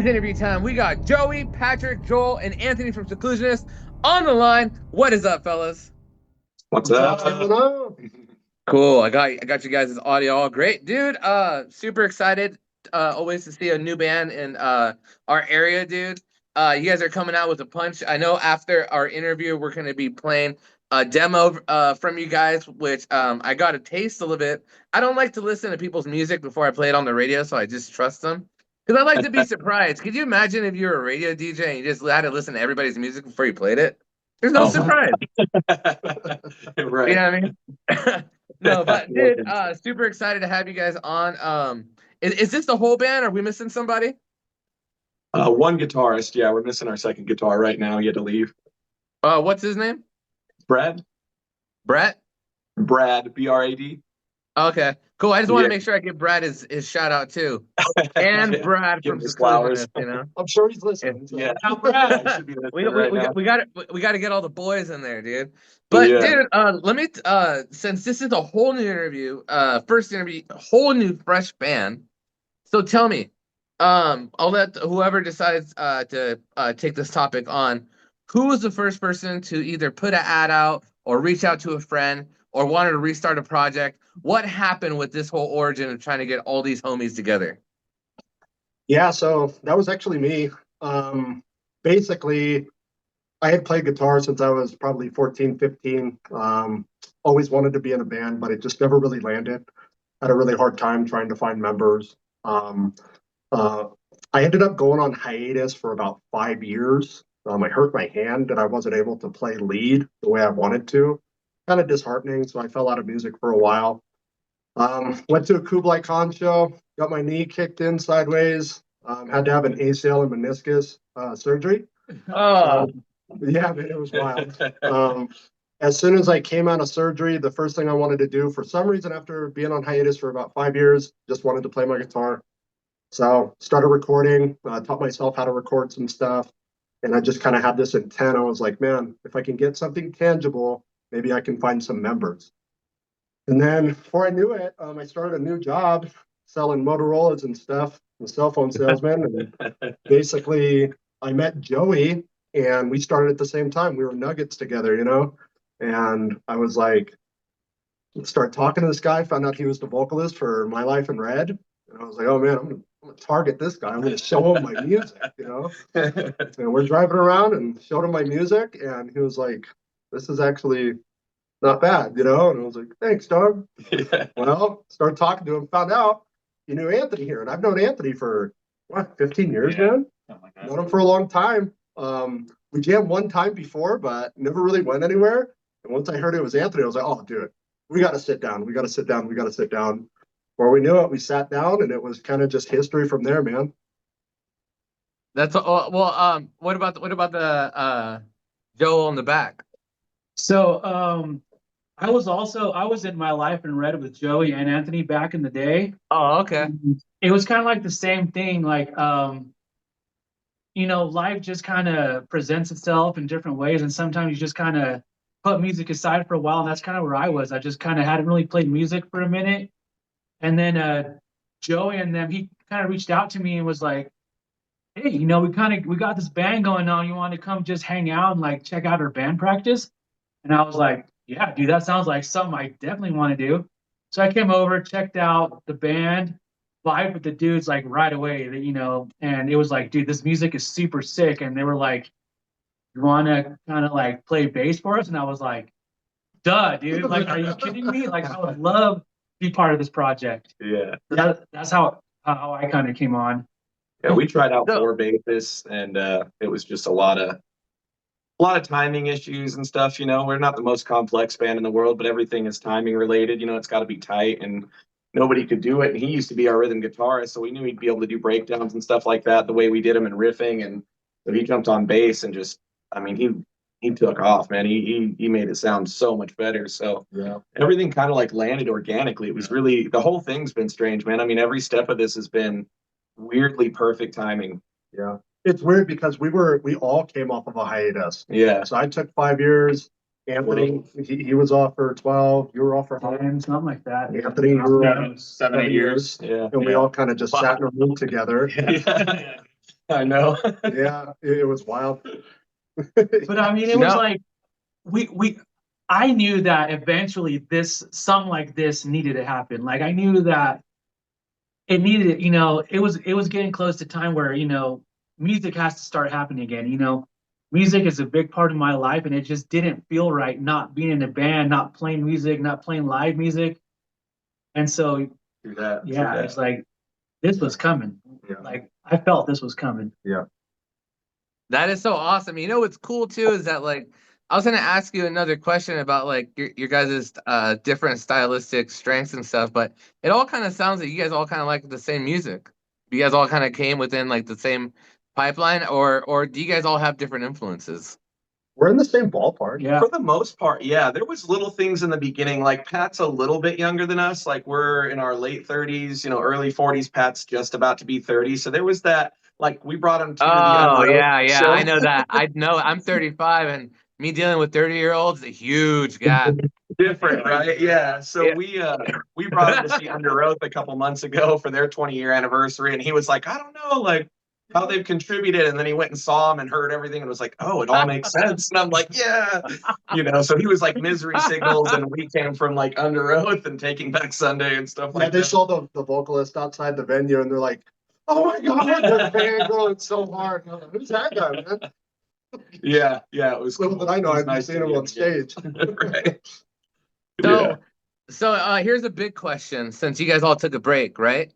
is interview time. We got Joey, Patrick, Joel, and Anthony from Seclusionist on the line. What is up, fellas? What's up? Cool. I got you guys' audio all great, dude. Super excited. Always to see a new band in our area, dude. You guys are coming out with a punch. I know after our interview, we're gonna be playing a demo from you guys, which I got a taste a little bit. I don't like to listen to people's music before I play it on the radio, so I just trust them. Because I like to be surprised. Could you imagine if you were a radio DJ and you just had to listen to everybody's music before you played it? There's no surprise. Right. You know what I mean? No, but dude, super excited to have you guys on. Is this the whole band? Are we missing somebody? One guitarist. Yeah, we're missing our second guitar right now. He had to leave. What's his name? Brad. Brett? Brad, B-R-A-D. Okay, cool. I just want to make sure I give Brad his shout out too, and Yeah. Brad Give from him his Seclusionist. flowers. I'm sure he's listening. So. Yeah. Brad. Should be listening right now. We got to get all the boys in there, dude. But Yeah. dude, let me since this is a whole new interview, first interview, whole new fresh band. So tell me, I'll let whoever decides to take this topic on. Who was the first person to either put an ad out or reach out to a friend or wanted to restart a project? What happened with this whole origin of trying to get all these homies together? Yeah, so that was actually me. Basically, I had played guitar since I was probably 14, 15. Always wanted to be in a band, but it just never really landed. Had a really hard time trying to find members. I ended up going on hiatus for about 5 years. I hurt my hand and I wasn't able to play lead the way I wanted to. Kind of disheartening, so I fell out of music for a while. Went to a Kublai Khan show, got my knee kicked in sideways, had to have an ACL and meniscus surgery. Oh, Yeah, man, it was wild. As soon as I came out of surgery, the first thing I wanted to do, for some reason, after being on hiatus for about 5 years, just wanted to play my guitar. So started recording, taught myself how to record some stuff. And I just kind of had this intent. I was like, man, if I can get something tangible, maybe I can find some members. And then before I knew it, I started a new job selling Motorola's and stuff, a cell phone salesman. And basically, I met Joey and we started at the same time. We were nuggets together, you know? And I was like, start talking to this guy, found out he was the vocalist for My Life in Red. And I was like, oh man, I'm gonna target this guy. I'm gonna show him my music, you know? And we're driving around and showed him my music, and he was like, this is actually not bad, you know? And I was like, thanks, dog. Yeah. Well, started talking to him, found out he knew Anthony here. And I've known Anthony for, 15 years, man? Known him for a long time. We jammed one time before, but never really went anywhere. And once I heard it was Anthony, I was like, oh, dude, we got to sit down. We got to sit down. We got to sit down. Before we knew it, we sat down, and it was kind of just history from there, man. that's well. What about the Joel in the back? So I was in My Life in Red with Joey and Anthony back in the day. Oh, okay. It was kind of like the same thing, like life just kind of presents itself in different ways, and sometimes you just kind of put music aside for a while, and that's kind of where I was. I just kind of hadn't really played music for a minute, and then Joey and them, he kind of reached out to me and was like, hey, we got this band going on. You want to come just hang out and like check out our band practice? And I was like, yeah, dude, that sounds like something I definitely want to do. So I came over, checked out the band, vibed with the dudes like right away, and it was like, dude, this music is super sick. And they were like, you want to kind of like play bass for us? And I was like, duh, dude. Like, are you kidding me? Like, I would love to be part of this project. Yeah. That's how I kind of came on. Yeah, we tried out 4 bassists, and it was just a lot of timing issues and stuff. We're not the most complex band in the world, but everything is timing related. It's got to be tight, and nobody could do it. And he used to be our rhythm guitarist, so we knew he'd be able to do breakdowns and stuff like that the way we did them in riffing. And so he jumped on bass and just, he took off, man. He made it sound so much better. So Yeah. everything kind of like landed organically. It was really, the whole thing's been strange, man. Every step of this has been weirdly perfect timing. Yeah. It's weird because we all came off of a hiatus. Yeah. So I took 5 years. Anthony, he was off for 12. You were off for how long? And something like that. Anthony, you were 7, 8 years. Yeah. And we all kind of just sat in a room together. Yeah. I know. Yeah, it was wild. But I mean, it was No. like I knew that eventually something like this needed to happen. Like I knew that it needed, it was getting close to time where, music has to start happening again. Music is a big part of my life, and it just didn't feel right not being in a band, not playing music, not playing live music. And so, yeah, it's like this was coming. Yeah. Like I felt this was coming. Yeah. That is so awesome. You know what's cool too is that like I was gonna ask you another question about like your guys' different stylistic strengths and stuff, but it all kind of sounds like you guys all kind of like the same music. You guys all kind of came within like the same pipeline, or do you guys all have different influences? We're in the same ballpark. Yeah. For the most part, yeah. There was little things in the beginning. Like Pat's a little bit younger than us. Like we're in our late 30s, early 40s. Pat's just about to be 30. So there was that. Like we brought him to the Oh Under Oath yeah, show. I know that. I know I'm 35, and me dealing with 30-year-olds is a huge gap. Different, right? Yeah. So Yeah. we brought him to see Under Oath a couple months ago for their 20-year anniversary, and he was like, I don't know, like how they've contributed. And then he went and saw him and heard everything and was like, oh, it all makes sense. And I'm like, yeah, so he was like Misery Signals, and we came from like Under Oath and Taking Back Sunday and stuff Yeah, like they that. saw the vocalist outside the venue, and they're like, "Oh my god, they're fangirling so hard." I'm like, who's that guy, man? Yeah, it was Little cool. did I know It was I'd be nice seeing to him meet on stage. Right. So, so here's a big question. Since you guys all took a break, right?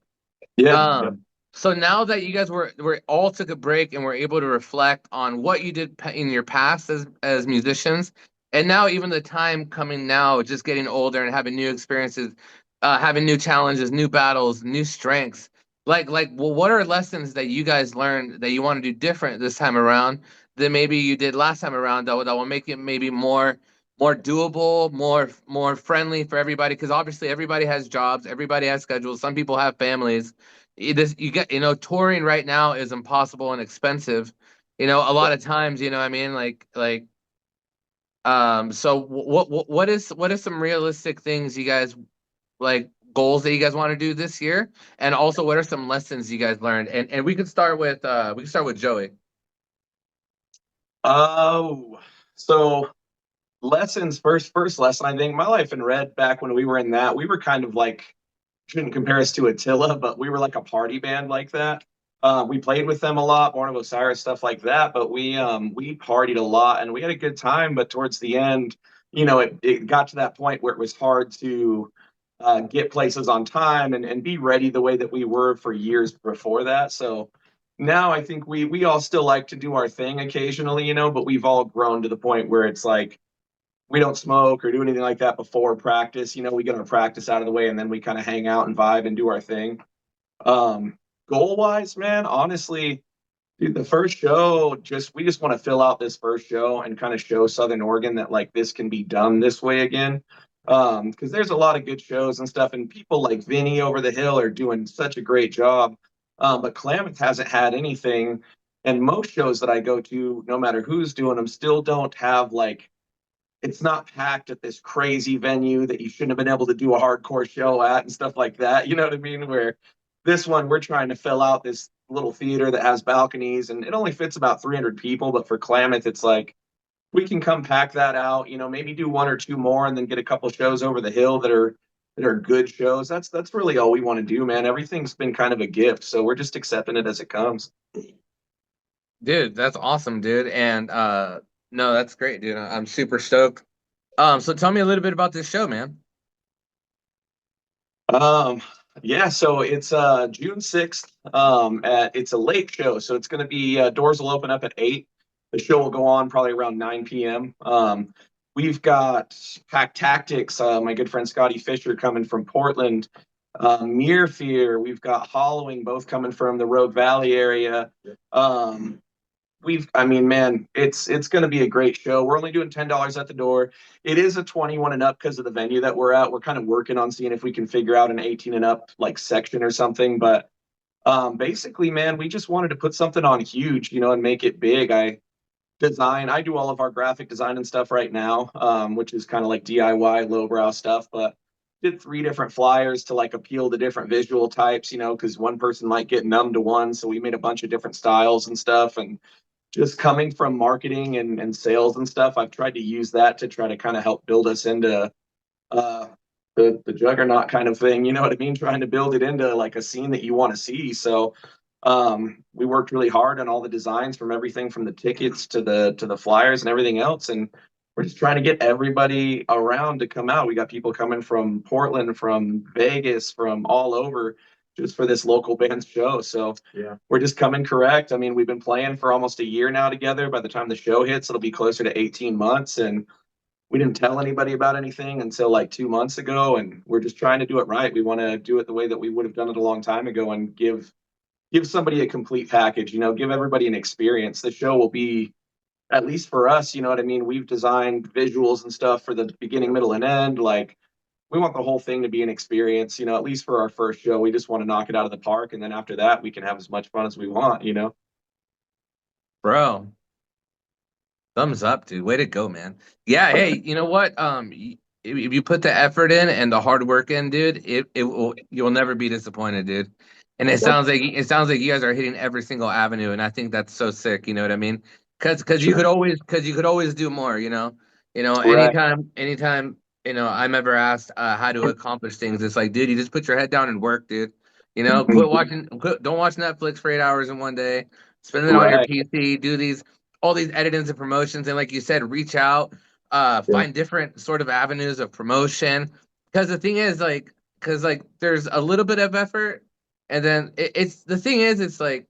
Yeah. So now that you guys were all took a break and were able to reflect on what you did in your past as musicians, and now even the time coming now, just getting older and having new experiences, having new challenges, new battles, new strengths. Well, what are lessons that you guys learned that you want to do different this time around than maybe you did last time around that will make it maybe more doable, more friendly for everybody? Because obviously everybody has jobs, everybody has schedules, some people have families. You get, touring right now is impossible and expensive. A lot of times, I mean, so what is some realistic things you guys like goals that you guys want to do this year? And also what are some lessons you guys learned? And we can start with Joey. Oh, so lessons first lesson, I think my life in Red back when we were in that, we were kind of like, shouldn't compare us to Attila, but we were like a party band like that. We played with them a lot, Born of Osiris, stuff like that, but we partied a lot and we had a good time. But towards the end, it got to that point where it was hard to get places on time and be ready the way that we were for years before that. So now I think we all still like to do our thing occasionally, but we've all grown to the point where it's like we don't smoke or do anything like that before practice. We get our practice out of the way and then we kind of hang out and vibe and do our thing. Goal wise, man, honestly, dude, the first show, we just want to fill out this first show and kind of show Southern Oregon that like this can be done this way again. Because there's a lot of good shows and stuff, and people like Vinny over the hill are doing such a great job. But Klamath hasn't had anything, and most shows that I go to, no matter who's doing them, still don't have like it's not packed at this crazy venue that you shouldn't have been able to do a hardcore show at and stuff like that. You know what I mean? Where this one, we're trying to fill out this little theater that has balconies and it only fits about 300 people. But for Klamath, it's like we can come pack that out, maybe do one or two more and then get a couple shows over the hill that are good shows. That's really all we want to do, man. Everything's been kind of a gift. So we're just accepting it as it comes. Dude, that's awesome, dude. And no, that's great, dude. I'm super stoked. So tell me a little bit about this show, man. Yeah, so it's June 6th. It's a late show, so it's gonna be doors will open up at 8. The show will go on probably around 9 p.m. We've got Pack Tactics, my good friend Scotty Fisher coming from Portland. Mere Fear, we've got Hollowing, both coming from the Rogue Valley area. I mean, man, it's going to be a great show. We're only doing $10 at the door. It is a 21 and up because of the venue that we're at. We're kind of working on seeing if we can figure out an 18 and up like section or something. But basically, man, we just wanted to put something on huge, and make it big. I do all of our graphic design and stuff right now, which is kind of like DIY lowbrow stuff. But did 3 different flyers to like appeal to different visual types, you know, because one person might get numb to one. So we made a bunch of different styles and stuff. And just coming from marketing and sales and stuff, I've tried to use that to try to kind of help build us into the juggernaut kind of thing. You know what I mean? Trying to build it into like a scene that you want to see. So we worked really hard on all the designs, from everything from the tickets to the flyers and everything else. And we're just trying to get everybody around to come out. We got people coming from Portland, from Vegas, from all over, just for this local band show. So Yeah. we're just coming correct. I mean, we've been playing for almost a year now together. By the time the show hits, it'll be closer to 18 months. And we didn't tell anybody about anything until like 2 months ago. And we're just trying to do it right. We want to do it the way that we would have done it a long time ago, and give somebody a complete package, you know, give everybody an experience. The show will be, at least for us, you know what I mean? We've designed visuals and stuff for the beginning, middle, and end. Like, we want the whole thing to be an experience, you know, at least for our first show. We just want to knock it out of the park. And then after that, we can have as much fun as we want, you know? Bro, thumbs up, dude. Way to go, man. Yeah, hey, you know what? If you put the effort in and the hard work in, dude, you'll never be disappointed, dude. And it sounds like you guys are hitting every single avenue, and I think that's so sick. You know what I mean? Because you could always do more. You know, Right. anytime I'm ever asked how to accomplish things, it's like, dude, you just put your head down and work, dude. You know, don't watch Netflix for 8 hours in one day. Spend it on your Right. PC. Do all these editings and promotions, and like you said, reach out, find different sort of avenues of promotion. Because the thing is, like, there's a little bit of effort, and then it's like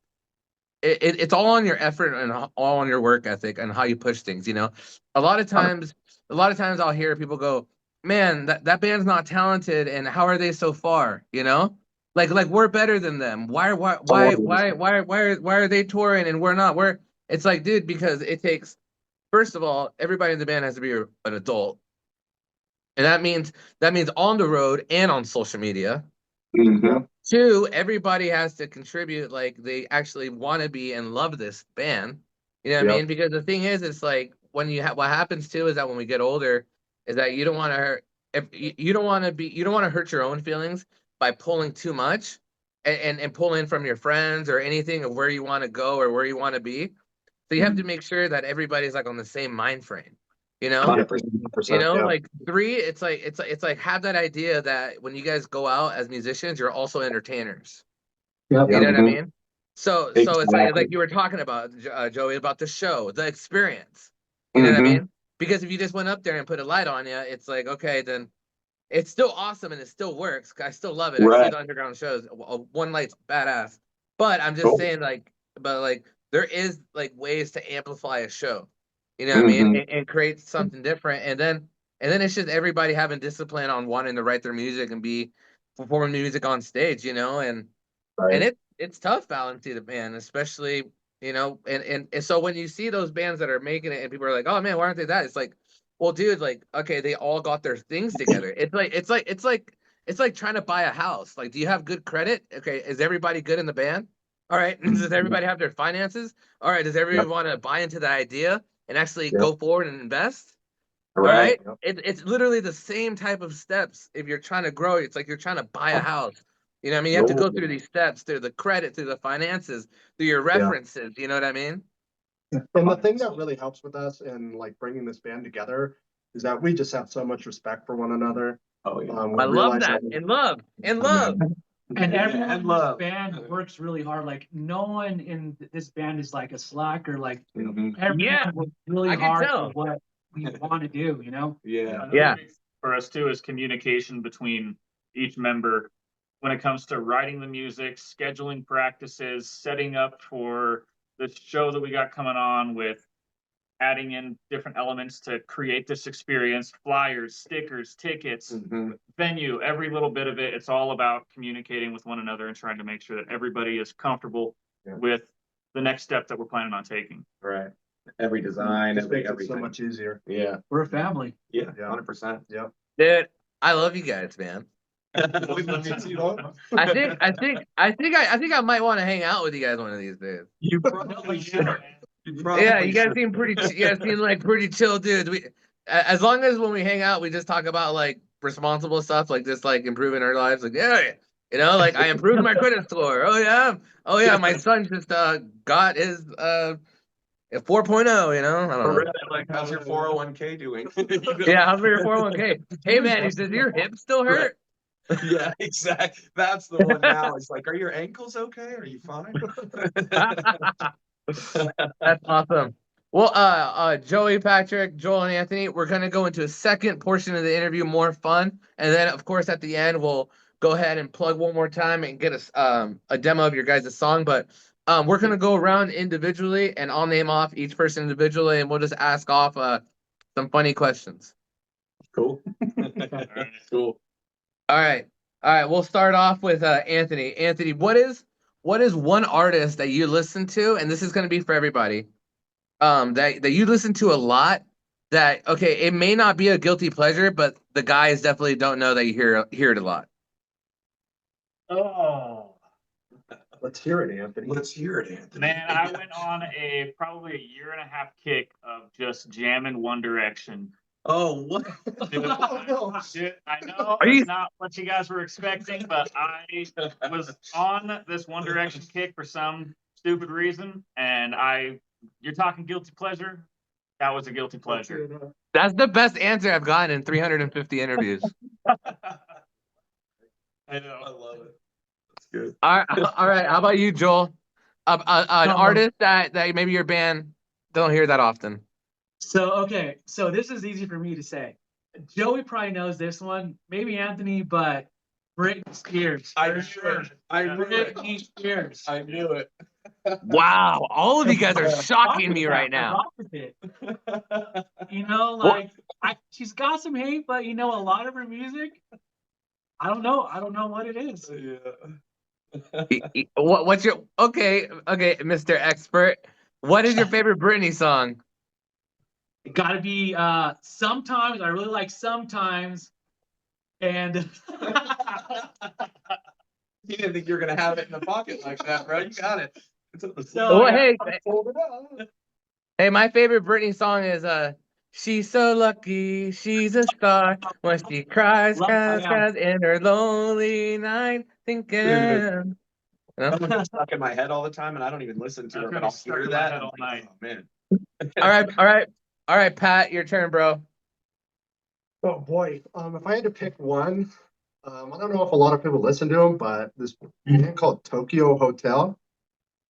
it's all on your effort and all on your work ethic and how you push things. You know, a lot of times I'll hear people go, "Man, that band's not talented, and how are they so far?" You know, like we're better than them. Why are they touring and we're not? It's like, dude, because it takes, first of all, everybody in the band has to be an adult, and that means on the road and on social media. Mm-hmm. 2, everybody has to contribute like they actually want to be and love this band. You know what I mean? Because the thing is, it's like when what happens too is that when we get older, is that you don't want to hurt, if you don't want to hurt your own feelings by pulling too much and pulling from your friends or anything of where you want to go or where you want to be. So you have to make sure that everybody's like on the same mind frame. You know? 100%. Like 3, it's like have that idea that when you guys go out as musicians, you're also entertainers. Yep. You know what I mean? So it's Exactly. like you were talking about, Joey, about the show, the experience. You know what I mean? Because if you just went up there and put a light on you, it's like, okay, then it's still awesome and it still works. I still love it. I see Right. the underground shows. One light's badass. But I'm just saying, like, there is like ways to amplify a show. You know what I mean? And create something different. And then it's just everybody having discipline on wanting to write their music and be performing music on stage, you know, and Right. it's tough balancing the band, especially, and so when you see those bands that are making it and people are like, oh man, why aren't they that? It's like, well, dude, like, okay, they all got their things together. It's like trying to buy a house. Like, do you have good credit? Okay, is everybody good in the band? All right. Does everybody have their finances? All right. Does everybody want to buy into the idea and actually go forward and invest? All right. It's literally the same type of steps. If you're trying to grow, it's like you're trying to buy a house. You know what I mean? You have to go through these steps, through the credit, through the finances, through your references. You know what I mean? And the thing that really helps with us in like bringing this band together is that we just have so much respect for one another. Oh, yeah. I love that. And love. And everyone in this love. band works really hard. Like no one in this band is like a slacker. Like everyone works really I can hard tell. for what we want to do. You know? Yeah. Another big for us too is communication between each member when it comes to writing the music, scheduling practices, setting up for the show that we got coming on, with adding in different elements to create this experience, flyers, stickers, tickets, venue, every little bit of it. It's all about communicating with one another and trying to make sure that everybody is comfortable with the next step that we're planning on taking. Right. Every design, Just makes it everything. so much easier. Yeah. We're a family. Yeah. 100%. Yeah. Dude, I love you guys, man. We love you too. I think I might want to hang out with you guys one of these days. You probably should. Yeah, you guys seem pretty. You guys seem like pretty chill dudes. As long as when we hang out, we just talk about like responsible stuff, like just like improving our lives. Like, yeah, you know, like I improved my credit score. Oh yeah, my son just got his 4.0. You know, I don't know. Like, how's your 401k doing? Yeah, how's your 401k? Hey man, he says your hip still hurt. Yeah, exactly. That's the one now. It's like, are your ankles okay? Are you fine? That's awesome. Well, Joey, Patrick, Joel, and Anthony, we're gonna go into a second portion of the interview, more fun, and then of course at the end we'll go ahead and plug one more time and get us a demo of your guys' song. But we're gonna go around individually, and I'll name off each person individually, and we'll just ask off some funny questions. Cool. Cool. All right, we'll start off with Anthony. Anthony, what is one artist that you listen to, and this is gonna be for everybody. That you listen to a lot, that okay, it may not be a guilty pleasure, but the guys definitely don't know that you hear it a lot. Oh Let's hear it, Anthony. Let's hear it, Anthony. man, I went on probably a 1.5 year kick of just jamming One Direction. Oh, what? Dude, I know Are it's you- not what you guys were expecting, but I was on this One Direction kick for some stupid reason, and you're talking guilty pleasure. That was a guilty pleasure. That's the best answer I've gotten in 350 interviews. I I know. love it. That's good. All right. How about you, Joel? An artist that maybe your band don't hear that often. So this is easy for me to say. Joey probably knows this one, maybe Anthony, but Britney Spears. I for knew sure. it. I knew it. Britney Spears. I knew it. Wow, all of you guys are shocking me right now. Rock with it. You know, like she's got some hate, but you know, a lot of her music, I don't know what it is. Yeah. What's your okay, Mr. Expert? What is your favorite Britney song? It gotta be Sometimes. I really like Sometimes. And You didn't think you were gonna have it in the pocket like that, bro. You got it. So, Well, yeah. hey, my favorite Britney song is "She's So Lucky, She's a Star." When she cries in her lonely night, thinking. Dude. No? That one gets stuck in my head all the time, and I don't even listen to That's it, gonna but I'll be stuck hear in my that. head And all I'm like, night. oh, man. All right, Pat, your turn, bro. Oh boy, if I had to pick one, I don't know if a lot of people listen to him, but this band called Tokyo Hotel.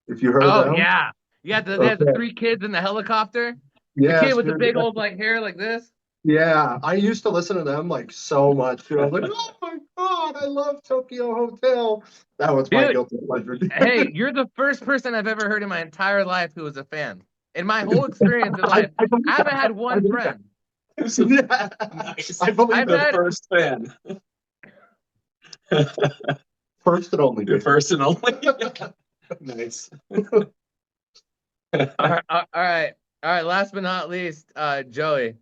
If you heard of them, Yeah, they had the 3 kids in the helicopter. The yes, kid with the dude. big old like hair like this. Yeah, I used to listen to them like so much. Dude. I was like, oh my god, I love Tokyo Hotel. That was my Dude, guilty pleasure. Hey, you're the first person I've ever heard in my entire life who was a fan. In my whole experience in life, I haven't had one friend. Yeah, Nice. I believe I've The had- first fan. first and only. Your Dude. first and only. Nice. All right. Last but not least, Joey.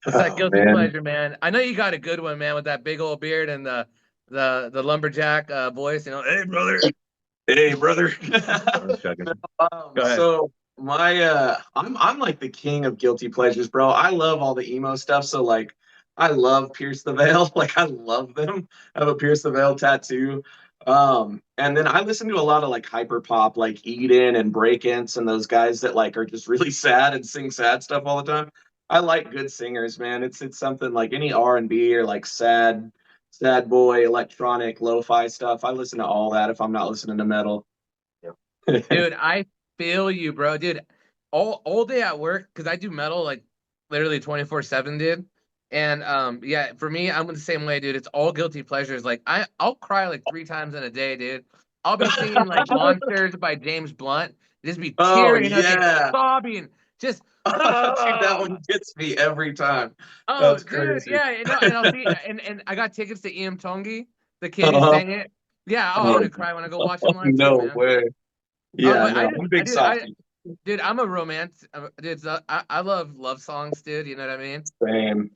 What's that guilty man. pleasure, man? I know you got a good one, man, with that big old beard and the lumberjack voice. You know, hey brother. Hey, brother. Go ahead. So my I'm like the king of guilty pleasures, bro. I love all the emo stuff. So like I love Pierce the Veil. Like I love them. I have a Pierce the Veil tattoo. And then I listen to a lot of like hyper pop, like Eden and Break-Ins and those guys that like are just really sad and sing sad stuff all the time. I like good singers, man. It's something like any R&B or like sad boy, electronic, lo-fi stuff. I listen to all that if I'm not listening to metal. Dude, I feel you, bro. Dude, all day at work, because I do metal like literally 24/7, dude. And yeah, for me, I'm the same way, dude. It's all guilty pleasures. Like I'll cry like 3 times in a day, dude. I'll be singing like Monsters by James Blunt. Just be tearing up and sobbing. Just Dude, that one gets me every time. oh, That's dude, crazy. yeah, and I'll see, and I got tickets to Ian Tongi, the kid who sang it. Yeah, I'm gonna cry when I go watch him live No too, man. way. Yeah, but no, I'm a big softie. Dude, I'm a romance. Dude, I love songs, dude. You know what I mean?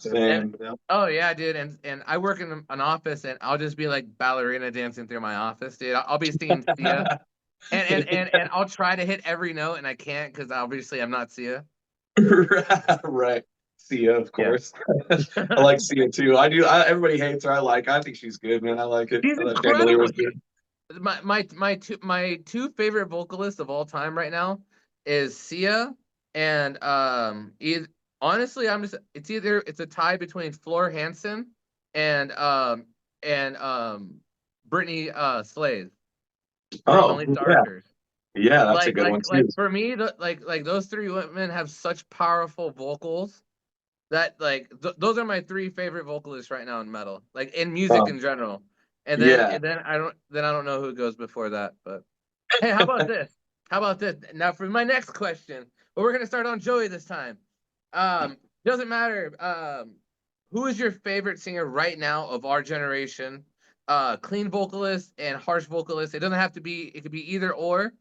Same. Oh yeah, dude. And I work in an office, and I'll just be like ballerina dancing through my office, dude. I'll be singing Sia, and I'll try to hit every note, and I can't because obviously I'm not Sia. Right. Sia, of course. I like Sia too. Everybody hates her. I think she's good, man. I like it. She's I thought Chandelier was incredible. good. My two favorite vocalists of all time right now is Sia and honestly it's a tie between Floor Hansen and Brittany Slays from Oh, Unleashed yeah. Archers. Yeah, that's a good one too. Like for me, like those three women have such powerful vocals that those are my three favorite vocalists right now in metal, like in music in general. Yeah. And then I don't know who goes before that, but hey, how about this? How about this? Now for my next question, but we're gonna start on Joey this time. Doesn't matter. Who is your favorite singer right now of our generation? Clean vocalist and harsh vocalist. It doesn't have to be. It could be either or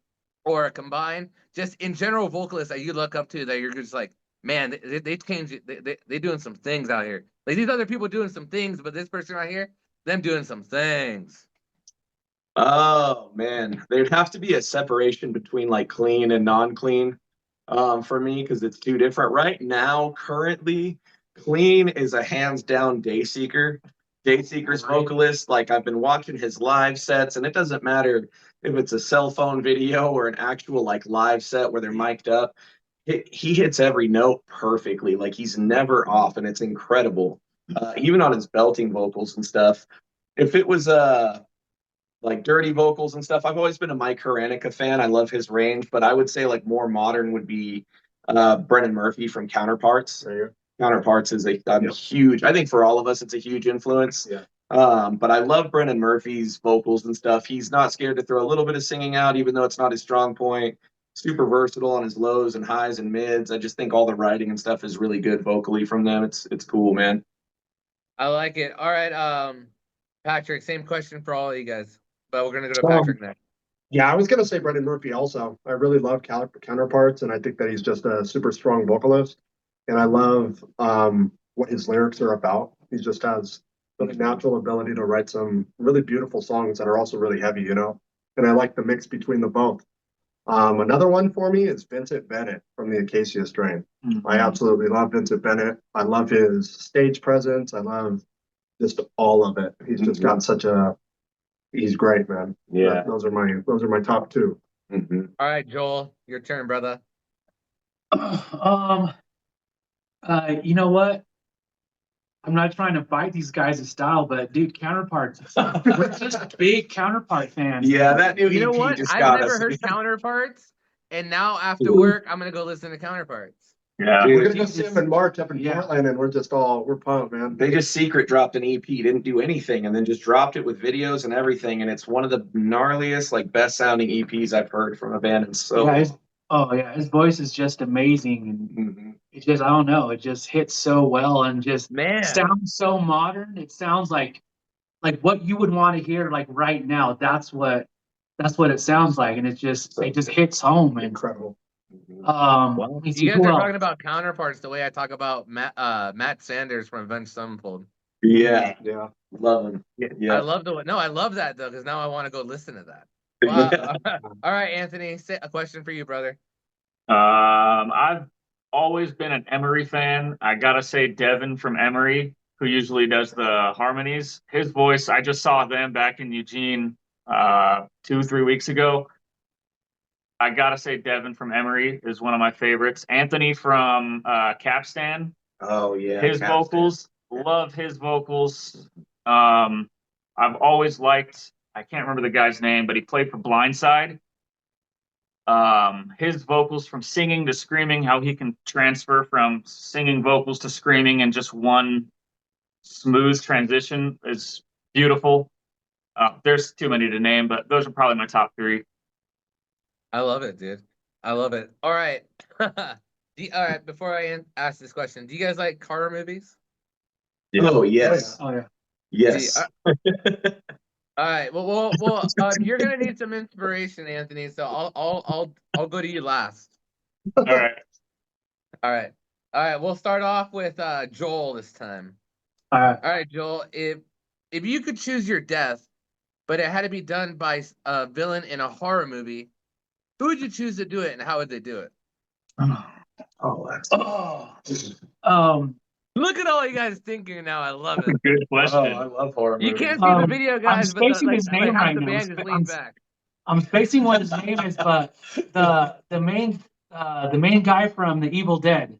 a combined. Just in general, vocalists that you look up to that you're just like, man, they change it. They doing some things out here. Like these other people doing some things, but this person right here, them doing some things. Oh man, there'd have to be a separation between like clean and non-clean for me because it's two different. Right now, currently, clean is a hands down Dayseeker. Dayseeker's vocalist, like I've been watching his live sets, and it doesn't matter if it's a cell phone video or an actual like live set where they're mic'd up. He hits every note perfectly. Like he's never off, and it's incredible. Even on his belting vocals and stuff. If it was like dirty vocals and stuff. I've always been a Mike Haranica fan. I love his range, but I would say like more modern would be Brennan Murphy from Counterparts. Counterparts is a huge. I think for all of us, it's a huge influence. Yeah. But I love Brennan Murphy's vocals and stuff. He's not scared to throw a little bit of singing out, even though it's not his strong point. Super versatile on his lows and highs and mids. I just think all the writing and stuff is really good vocally from them. It's cool, man. I like it. All right, Patrick, same question for all of you guys, but we're gonna go to Patrick next. Yeah, I was gonna say Brendan Murphy also. I really love Counterparts, and I think that he's just a super strong vocalist. And I love what his lyrics are about. He just has the natural ability to write some really beautiful songs that are also really heavy, you know. And I like the mix between the both. Another one for me is Vincent Bennett from the Acacia Strain. Mm-hmm. I absolutely love Vincent Bennett. I love his stage presence. I love just all of it. He's just got such a he's great, man. Yeah. Those are my top two. Mm-hmm. All right, Joel, your turn, brother. You know what? I'm not trying to bite these guys' style, but dude, Counterparts. We're just big Counterpart fans. Yeah, that new You know EP what? just I've got never us. heard Counterparts, and now after work, I'm gonna go listen to Counterparts. Yeah. We're gonna go see him in March up in Portland, and we're pumped, man. They just secret dropped an EP, didn't do anything, and then just dropped it with videos and everything, and it's one of the gnarliest, like best sounding EPs I've heard from a band. And so, his voice is just amazing, and it just I don't know, it just hits so well and just sounds so modern. It sounds like what you would want to hear like right now. That's what it sounds like, and it just hits home. And incredible. You guys are talking about Counterparts the way I talk about Matt Sanders from Avenged Sevenfold. Yeah, love him. Yeah, I love that though, because now I want to go listen to that. All right, Anthony, a question for you, brother. I've always been an Emery fan. I gotta say, Devin from Emery, who usually does the harmonies, his voice. I just saw them back in Eugene 2-3 weeks ago. I gotta say, Devin from Emery is one of my favorites. Anthony from Capstan. Oh yeah, his vocals. Love his vocals. I've always liked. I can't remember the guy's name, but he played for Blindside. His vocals from singing to screaming, how he can transfer from singing vocals to screaming in just one smooth transition is beautiful. There's too many to name, but those are probably my top three. I love it, dude. I love it. All right. All right. Before I ask this question, do you guys like horror movies? Oh yes. Oh yeah. Yes. All right. Well. You're gonna need some inspiration, Anthony. So I'll go to you last. All right. All right. We'll start off with Joel this time. All right, Joel. If you could choose your death, but it had to be done by a villain in a horror movie, who would you choose to do it, and how would they do it? Oh, that's Look at all you guys thinking now. I love it. Good question. I love horror You movies. can't see the video, I'm guys, but spacing his name half right the now. band just leaned back. I'm spacing what his name is, but the main guy from The Evil Dead.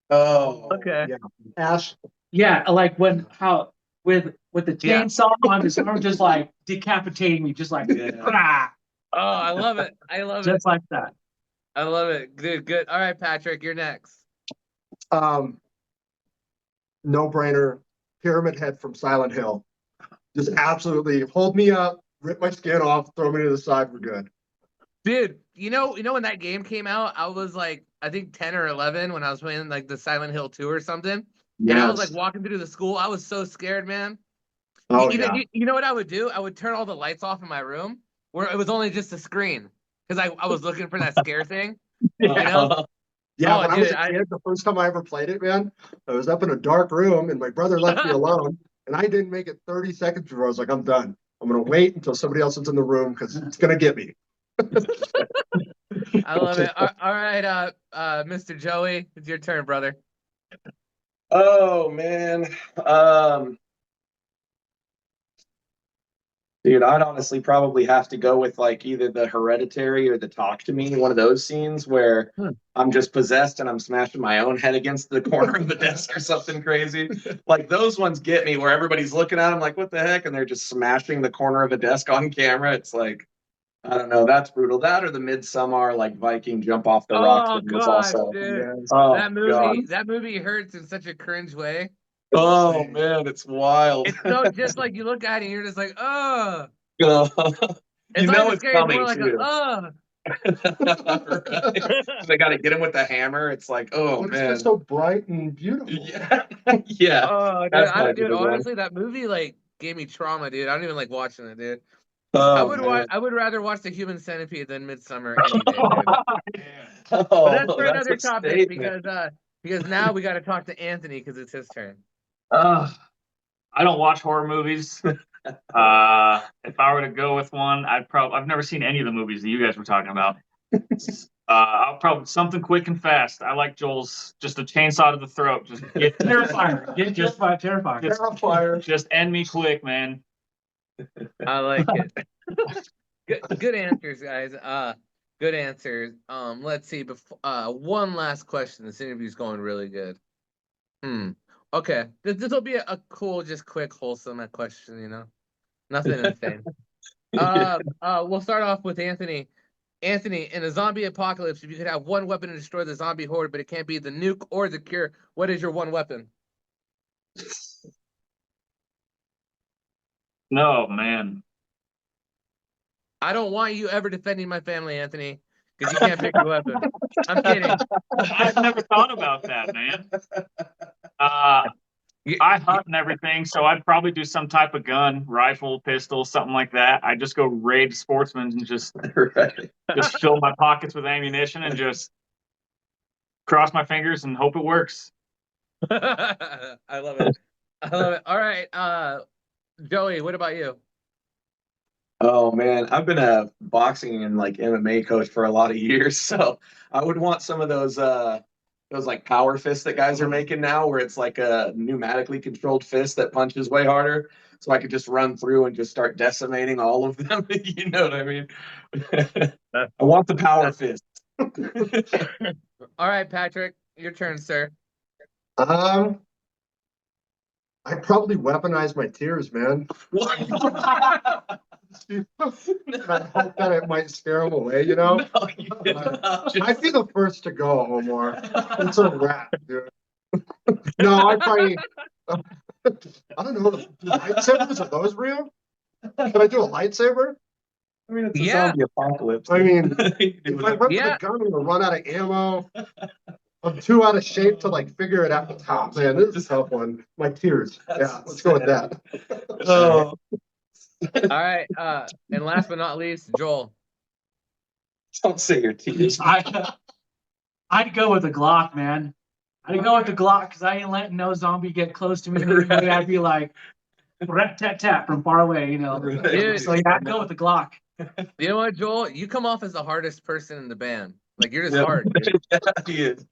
Oh, Okay. Yeah. Ash. Yeah, like with the Yeah. chainsaw on his arm, just like decapitating me, just like Yeah. Oh, I love it. I love it. just like that. I love it. Good, good. All right, Patrick, you're next. No brainer. Pyramid Head from Silent Hill. Just absolutely hold me up, rip my skin off, throw me to the side. We're good. Dude, you know when that game came out, I was like, I think 10 or 11 when I was playing like the Silent Hill 2 or something. And I was like walking through the school. I was so scared, man. Oh, You know what I would do? I would turn all the lights off in my room where it was only just a screen because I was looking for that scare thing. You know? Yeah, Oh, when I dude, was a kid, the first time I ever played it, man, I was up in a dark room and my brother left me alone. And I didn't make it 30 seconds before I was like, I'm done. I'm going to wait until somebody else is in the room because it's going to get me. I love it. All right, Mr. Joey, it's your turn, brother. Oh man. Dude, I'd honestly probably have to go with like either the Hereditary or the Talk to Me, one of those scenes where I'm just possessed and I'm smashing my own head against the corner of the desk or something crazy. Like those ones get me where everybody's looking at them like, what the heck? And they're just smashing the corner of a desk on camera. It's like, I don't know, that's brutal. That or the Midsommar like Viking jump off the rocks. Oh Was gosh, also, dude. oh, That movie hurts in such a cringe way. Oh man, it's wild. It's so just like you look at it and you're just like, oh. You It's know not it's scary, it's coming more like too. Right. They got to get him with the hammer. It's like, oh But man, it's so bright and beautiful. yeah, yeah. Oh, dude, That's dude, my honestly, that movie like gave me trauma, dude. I don't even like watching it, dude. Oh, I would rather watch The Human Centipede than Midsummer any day, dude. Oh, But that's for that's another a topic statement. because now we got to talk to Anthony because it's his turn. I don't watch horror movies. If I were to go with one, I've never seen any of the movies that you guys were talking about. I'll probably something quick and fast. I like Joel's just a chainsaw to the throat. Just get Terrifier. Get just by Terrifier. Terrifier. just end me quick, man. I like it. Good answers, guys. Good answers. Let's see. Before one last question. This interview's going really good. Okay. This will be a cool, just quick, wholesome question. You know, nothing insane. We'll start off with Anthony. Anthony, in a zombie apocalypse, if you could have one weapon to destroy the zombie horde, but it can't be the nuke or the cure, what is your one weapon? No, man. I don't want you ever defending my family, Anthony, because you can't pick your weapon. I'm kidding. I've never thought about that, man. I hunt and everything, so I'd probably do some type of gun, rifle, pistol, something like that. I just go raid sportsmen and just fill my pockets with ammunition and just cross my fingers and hope it works. I love it. I love it. All right, Joey, what about you? Oh man, I've been a boxing and like MMA coach for a lot of years, so I would want some of those like power fists that guys are making now, where it's like a pneumatically controlled fist that punches way harder. So I could just run through and just start decimating all of them. You know what I mean? I want the power fist. All right, Patrick, your turn, sir. I probably weaponize my tears, man. I hope that it might scare them away, you know? No, you did not. I'd be the first to go, Omar. It's a wrap, dude. No, I probably, I don't know, lightsabers, are those real? Can I do a lightsaber? I mean, it's a Yeah. zombie apocalypse. I mean, if I run for the gun, I'm gonna run out of ammo. I'm too out of shape to like figure it out. Oh, man, this is a tough one. My tears. Yeah, let's go with that. Oh. All right, and last but not least, Joel. Don't say your tears. I'd go with the Glock, man. I'd go with the Glock because I ain't letting no zombie get close to me. Right. I'd be like, rat tat tat from far away, you know. Dude, so yeah, I'd go with the Glock. You know what, Joel? You come off as the hardest person in the band. Like you're just hard, dude. He is.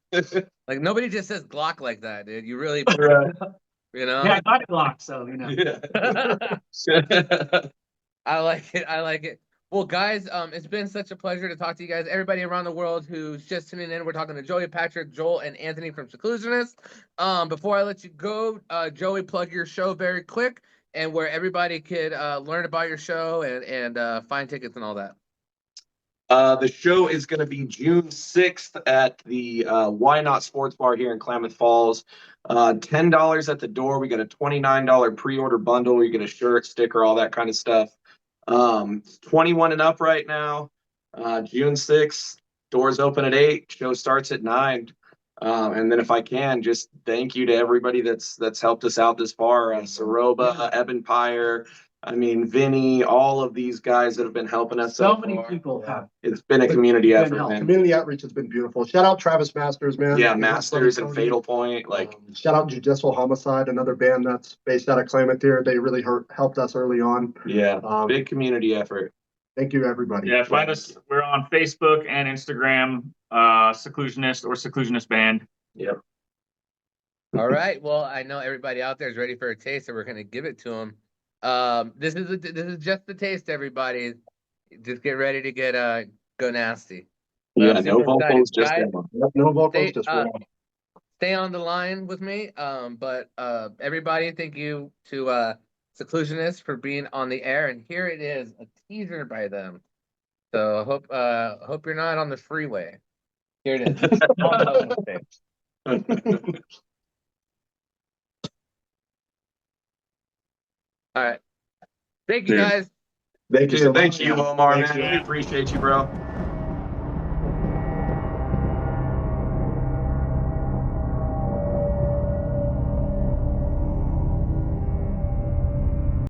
Like nobody just says Glock like that, dude. You really, Right. you know. Yeah, I got a Glock, so you know. Yeah. I like it. I like it. Well, guys, it's been such a pleasure to talk to you guys. Everybody around the world who's just tuning in, we're talking to Joey, Patrick, Joel, and Anthony from Seclusionist. Before I let you go, Joey, plug your show very quick and where everybody could learn about your show and find tickets and all that. The show is going to be June 6th at the Why Not Sports Bar here in Klamath Falls. $10 at the door. We got a $29 pre-order bundle. You get a shirt, sticker, all that kind of stuff. 21 and up right now. June 6th. Doors open at 8. Show starts at 9. And then if I can, just thank you to everybody that's helped us out this far. Saroba, Ebenpire, I mean, Vinny, all of these guys that have been helping us So so many far. people have. It's been a community effort, man. Community outreach has been beautiful. Shout out Travis Masters, man. Yeah, Masters and Fatal Point. Like, shout out Judicial Homicide, another band that's based out of Klamath here. They really helped us early on. yeah, big community effort. Thank you, everybody. Yeah, find us. We're on Facebook and Instagram, Seclusionist or Seclusionist Band. Yep. All right. Well, I know everybody out there is ready for a taste, so we're gonna give it to them. This is just the taste, everybody. Just get ready to get go nasty. Yeah, no vocals, just guys, no vocals, just raw. Stay on the line with me. But everybody, thank you to Seclusionist for being on the air, and here it is, a teaser by them. So I hope you're not on the freeway. Here it is. All right. Thank you, guys. Thank you so much. Thank you, Omar, Thanks, man. We appreciate you, bro.